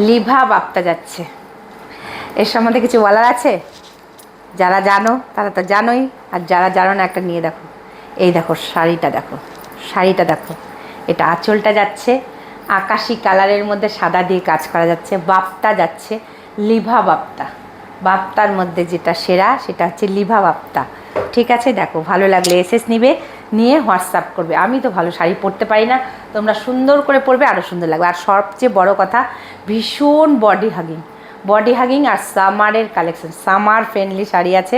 Liva Bapta যাচ্ছে। এর সম্বন্ধে কিছু বলার আছে? যারা জানো তারা তো জানোই, আর যারা জানো না একটা নিয়ে দেখো। এই দেখো শাড়িটা, দেখো শাড়িটা দেখো। এটা আঁচলটা যাচ্ছে আকাশি কালারের মধ্যে সাদা দিয়ে কাজ করা যাচ্ছে। বাপ্তা যাচ্ছে লিভা বাপ্তা। বাপ্তার মধ্যে যেটা সেরা সেটা হচ্ছে লিভা বাপ্তা। ঠিক আছে, দেখো ভালো লাগলে এসএস নিবে, নিয়ে হোয়াটসঅ্যাপ করবে। আমি তো ভালো শাড়ি পরতে পারি না, তোমরা সুন্দর করে পরবে, আরও সুন্দর লাগবে। আর সবচেয়ে বড় কথা, ভীষণ বডি হাগিং আর সামারের কালেকশন, সামার ফ্রেন্ডলি শাড়ি আছে।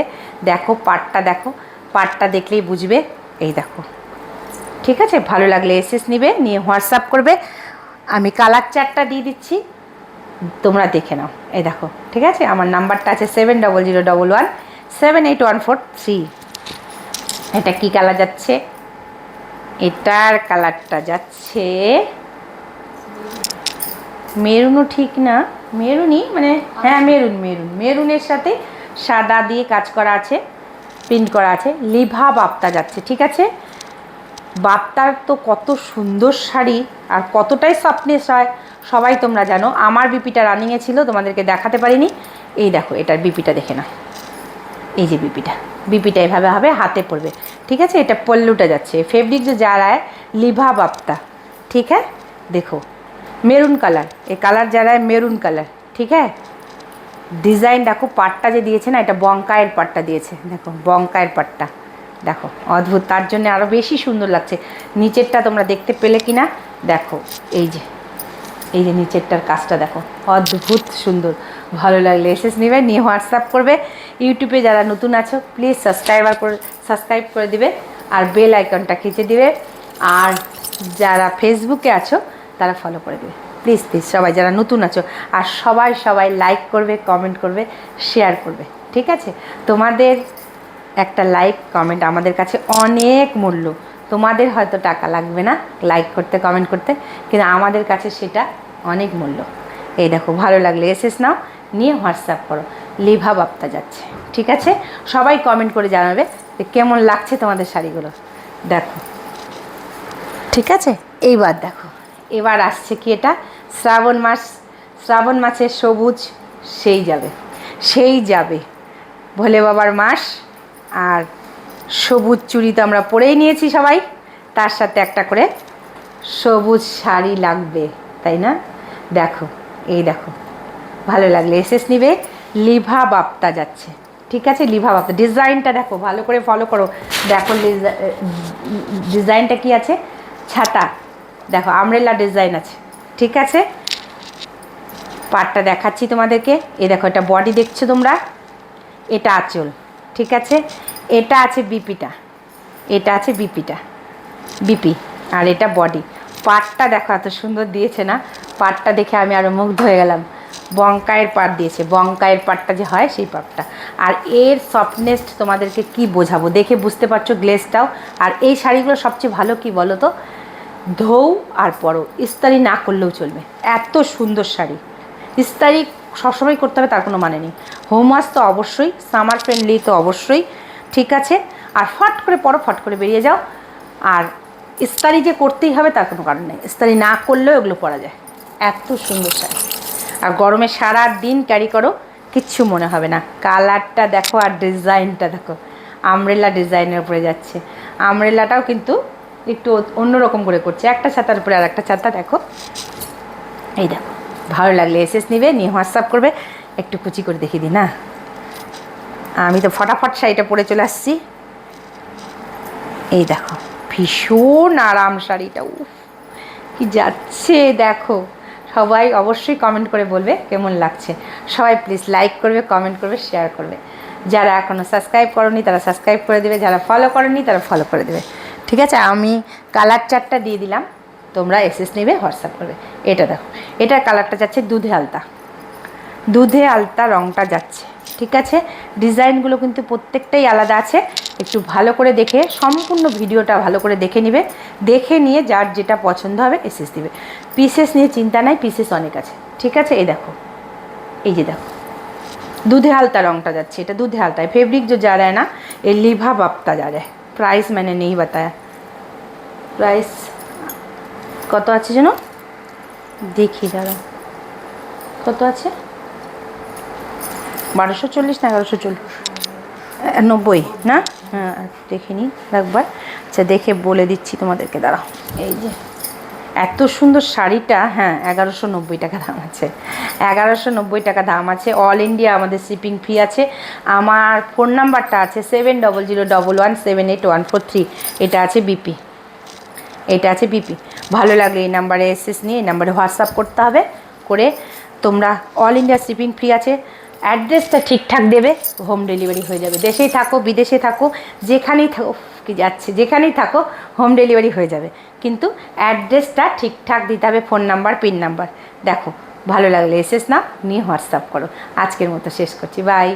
দেখো পাটটা, দেখো পাটটা দেখলেই বুঝবে। এই দেখো, ঠিক আছে, ভালো লাগলে এসএস নিবে, নিয়ে হোয়াটসঅ্যাপ করবে। আমি কালার চার্টটা দিয়ে দিচ্ছি, তোমরা দেখে নাও। এই দেখো, ঠিক আছে, আমার নাম্বারটা আছে 7001178143। এটা কি কালার যাচ্ছে? এটার কালারটা যাচ্ছে মেরুনও ঠিক না, মেরুনই মানে, হ্যাঁ মেরুনের সাথে সাদা দিয়ে কাজ করা আছে, প্রিন্ট করা আছে। লিভা বাপ্তা যাচ্ছে, ঠিক আছে। বাপ্তার তো কত সুন্দর শাড়ি আর কতটাই সফটনেস হয় সবাই তোমরা জানো। আমার বিপিটা রানিংয়ে ছিল, তোমাদেরকে দেখাতে পারিনি। এই দেখো, এটার বিপিটা দেখে না, এই যে বিপিটা এভাবে হবে, হাতে পড়বে। ঠিক আছে, এটা পল্লুটা যাচ্ছে ফেব্রিক जो जा रहा है लिभा बाप्ता। ठीक है, देखो মেরুন কালার, এই কালার जा रहा है মেরুন কালার। ঠিক है, ডিজাইন দেখো, পাটটা যে দিয়েছে না, এটা বঙ্কায়ের পাটটা দিয়েছে। দেখো বঙ্কায়ের পাটটা দেখো, অদ্ভুত, তার জন্য আরও বেশি সুন্দর লাগছে। নিচেরটা তোমরা দেখতে পেলে কি না, দেখো এই যে নিচেরটার কাজটা দেখো, অদ্ভুত সুন্দর। ভালো লাগলে এসএস নেবে, নিয়ে হোয়াটসঅ্যাপ করবে। ইউটিউবে যারা নতুন আছো প্লিজ সাবস্ক্রাইব করে দিবে, আর বেল আইকনটা খিচে দিবে। আর যারা ফেসবুকে আছো তারা ফলো করে দেবে, প্লিজ সবাই যারা নতুন আছো। আর সবাই লাইক করবে, কমেন্ট করবে, শেয়ার করবে। ঠিক আছে, তোমাদের একটা লাইক কমেন্ট আমাদের কাছে অনেক মূল্য। তোমাদের হয়তো টাকা লাগবে না লাইক করতে, কমেন্ট করতে, কিন্তু আমাদের কাছে সেটা অনেক মূল্য। এই দেখো, ভালো লাগলে এসএস নাও, নিয়ে হোয়াটসঅ্যাপ করো। লিভা বাপ্তা যাচ্ছে, ঠিক আছে। সবাই কমেন্ট করে জানাবে যে কেমন লাগছে তোমাদের শাড়িগুলো। দেখো, ঠিক আছে। এইবার দেখো, এবার আসছে কি, এটা শ্রাবণ মাসের সবুজ সেই যাবে ভোলে বাবার মাস। আর সবুজ চুড়ি তো আমরা পরেই নিয়েছি সবাই, তার সাথে একটা করে সবুজ শাড়ি লাগবে, তাই না? দেখো, এই দেখো, ভালো লাগলে এসএস নিবে। লিভা বাপ্তা যাচ্ছে, ঠিক আছে। লিভা বাপ্তা ডিজাইনটা দেখো, ভালো করে ফলো করো। দেখো ডিজাইনটা কি আছে, ছাতা দেখো, আমব্রেলা ডিজাইন আছে, ঠিক আছে। পাটটা দেখাচ্ছি তোমাদেরকে। এই দেখো, এটা বডি দেখছো তোমরা, এটা আঁচল, ঠিক আছে। এটা আছে বিপি, আর এটা বডি। পাটটা দেখো এত সুন্দর দিয়েছে না, পাটটা দেখে আমি আরও মুগ্ধ হয়ে গেলাম। বঙ্কায়ের পাট দিয়েছে, বঙ্কায়ের পাটটা যে হয় সেই পাটটা। আর এর সফটনেস তোমাদেরকে কি বোঝাবো, দেখে বুঝতে পারছো গ্লেজটাও। আর এই শাড়িগুলো সবচেয়ে ভালো কি বলো তো, ধৌ আর পরো, ইস্তারি না করলেও চলবে, এত সুন্দর শাড়ি। ইস্তারি সবসময় করতে হবে তার কোনো মানে নেই। হোম ওয়াশ তো অবশ্যই, সামার ফ্রেন্ডলি তো অবশ্যই, ঠিক আছে। আর ফট করে পরো, ফট করে বেরিয়ে যাও। আর ইস্তারি যে করতেই হবে তার কোনো কারণ নেই, ইস্তারি না করলেও এগুলো পরা যায়। এত সুন্দর শাড়ি, আর গরমে সারা দিন ক্যারি করো, কিচ্ছু মনে হবে না। কালারটা দেখো আর ডিজাইনটা দেখো, আমব্রেলা ডিজাইনের উপরে যাচ্ছে। আমব্রেলাটাও কিন্তু একটু অন্যরকম করে করছে, একটা ছাতার উপরে আর একটা ছাতা। দেখো, এই দেখো, ভালো লাগলে এসএস নিবে, নিয়ে হোয়াটসঅ্যাপ করবে। একটু কুচি করে দেখিয়ে দিই না, আমি তো ফটাফট শাড়িটা পরে চলে আসছি। এই দেখো, ভীষণ আরাম শাড়িটা, উফ কি যাচ্ছে দেখো। সবাই অবশ্যই কমেন্ট করে বলবে কেমন লাগছে। সবাই প্লিজ লাইক করবে, কমেন্ট করবে, শেয়ার করবে। যারা এখনও সাবস্ক্রাইব করনি তারা সাবস্ক্রাইব করে দেবে, যারা ফলো করেনি তারা ফলো করে দেবে, ঠিক আছে। আমি কালার চার্টটা দিয়ে দিলাম, তোমরা এসএস নেবে, হোয়াটসঅ্যাপ করবে। এটা দেখো, এটার কালারটা যাচ্ছে দুধে আলতা রঙটা যাচ্ছে, ঠিক আছে। ডিজাইনগুলো কিন্তু প্রত্যেকটাই আলাদা আছে, একটু ভালো করে দেখে সম্পূর্ণ ভিডিওটা ভালো করে দেখে নিবে। দেখে নিয়ে যার যেটা পছন্দ হবে এসএস দিবে। পিসেস নিয়ে চিন্তা নাই, পিসেস অনেক আছে, ঠিক আছে। এই দেখো, এই যে দেখো, दूधे हल्ता रंगटा जाच्छे, এটা दूधे हल्ता है। फैब्रिक जो जा रहा है ना, ये लिभा बाप्ता जा रहा है। प्राइस मैंने नहीं बताया, प्राइस কত আছে জানো, দেখি দাঁড়াও, কত আছে? 1240 না 1140? 90 না? হ্যাঁ দেখে নিই একবার। আচ্ছা দেখে বলে দিচ্ছি তোমাদেরকে, দাঁড়াও। এই যে এত সুন্দর শাড়িটা, হ্যাঁ 1190 টাকা দাম আছে, 1190 টাকা দাম আছে। অল ইন্ডিয়া আমাদের শিপিং ফি আছে। আমার ফোন নাম্বারটা আছে 7001178143। এটা আছে বিপি, এটা আছে বিপি। ভালো লাগলে এই নাম্বারে এসএস নিয়ে এই নাম্বারে হোয়াটসঅ্যাপ করতে হবে, করে তোমরা অল ইন্ডিয়া শিপিং ফ্রি আছে। অ্যাড্রেসটা ঠিকঠাক দেবে, হোম ডেলিভারি হয়ে যাবে। দেশেই থাকো বিদেশে থাকো যেখানেই থাকো, কি যাচ্ছে যেখানেই থাকো হোম ডেলিভারি হয়ে যাবে, কিন্তু অ্যাড্রেসটা ঠিকঠাক দিতে হবে, ফোন নাম্বার পিন নাম্বার। দেখো ভালো লাগলে এসএস নাও নিয়ে হোয়াটসঅ্যাপ করো। আজকের মতো শেষ করছি, বাই।